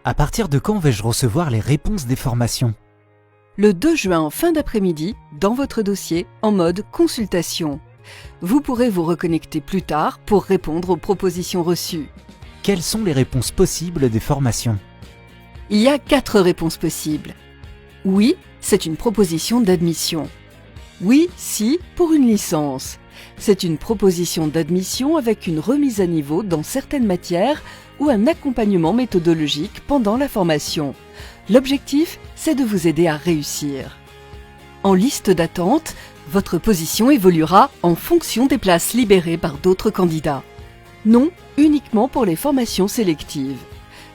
À partir de quand vais-je recevoir les réponses des formations? Le 2 juin en fin d'après-midi, dans votre dossier, en mode consultation. Vous pourrez vous reconnecter plus tard pour répondre aux propositions reçues. Quelles sont les réponses possibles des formations? Il y a 4 réponses possibles. Oui, c'est une proposition d'admission. Oui, si, pour une licence. C'est une proposition d'admission avec une remise à niveau dans certaines matières ou un accompagnement méthodologique pendant la formation. L'objectif, c'est de vous aider à réussir. En liste d'attente, votre position évoluera en fonction des places libérées par d'autres candidats. Non, uniquement pour les formations sélectives.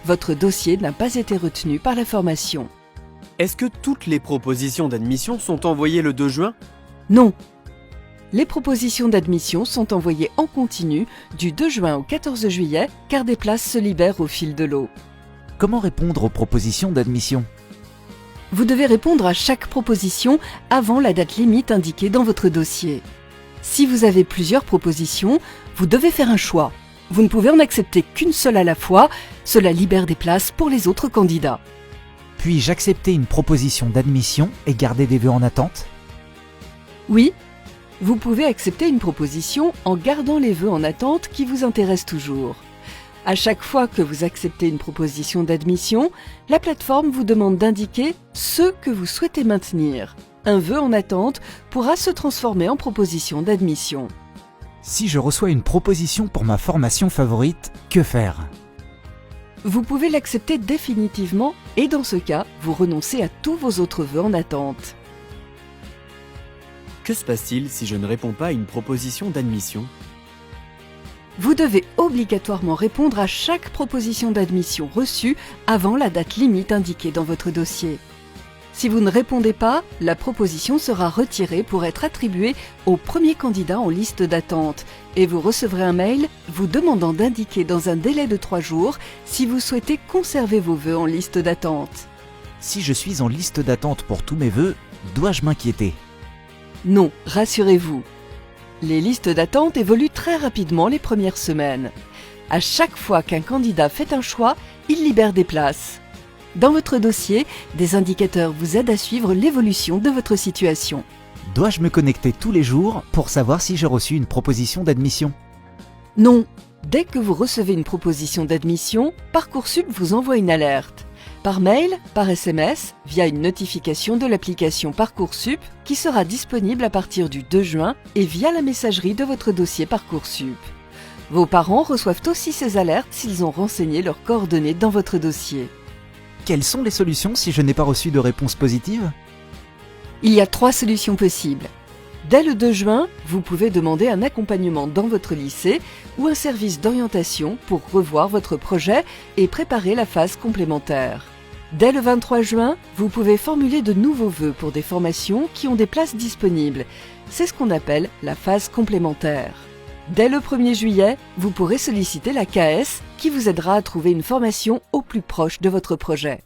Votre dossier n'a pas été retenu par la formation. Est-ce que toutes les propositions d'admission sont envoyées le 2 juin? Non. Les propositions d'admission sont envoyées en continu du 2 juin au 14 juillet car des places se libèrent au fil de l'eau. Comment répondre aux propositions d'admission? Vous devez répondre à chaque proposition avant la date limite indiquée dans votre dossier. Si vous avez plusieurs propositions, vous devez faire un choix. Vous ne pouvez en accepter qu'une seule à la fois, cela libère des places pour les autres candidats. Puis-je accepter une proposition d'admission et garder des vœux en attente? Oui, vous pouvez accepter une proposition en gardant les vœux en attente qui vous intéressent toujours. À chaque fois que vous acceptez une proposition d'admission, la plateforme vous demande d'indiquer ce que vous souhaitez maintenir. Un vœu en attente pourra se transformer en proposition d'admission. Si je reçois une proposition pour ma formation favorite, que faire? Vous pouvez l'accepter définitivement et dans ce cas, vous renoncez à tous vos autres vœux en attente. Que se passe-t-il si je ne réponds pas à une proposition d'admission? Vous devez obligatoirement répondre à chaque proposition d'admission reçue avant la date limite indiquée dans votre dossier. Si vous ne répondez pas, la proposition sera retirée pour être attribuée au premier candidat en liste d'attente et vous recevrez un mail vous demandant d'indiquer dans un délai de 3 jours si vous souhaitez conserver vos vœux en liste d'attente. Si je suis en liste d'attente pour tous mes vœux, dois-je m'inquiéter? Non, rassurez-vous. Les listes d'attente évoluent très rapidement les premières semaines. À chaque fois qu'un candidat fait un choix, il libère des places. Dans votre dossier, des indicateurs vous aident à suivre l'évolution de votre situation. Dois-je me connecter tous les jours pour savoir si j'ai reçu une proposition d'admission? Non, dès que vous recevez une proposition d'admission, Parcoursup vous envoie une alerte. Par mail, par SMS, via une notification de l'application Parcoursup qui sera disponible à partir du 2 juin et via la messagerie de votre dossier Parcoursup. Vos parents reçoivent aussi ces alertes s'ils ont renseigné leurs coordonnées dans votre dossier. Quelles sont les solutions si je n'ai pas reçu de réponse positive? Il y a 3 solutions possibles. Dès le 2 juin, vous pouvez demander un accompagnement dans votre lycée ou un service d'orientation pour revoir votre projet et préparer la phase complémentaire. Dès le 23 juin, vous pouvez formuler de nouveaux vœux pour des formations qui ont des places disponibles. C'est ce qu'on appelle la phase complémentaire. Dès le 1er juillet, vous pourrez solliciter la KS qui vous aidera à trouver une formation au plus proche de votre projet.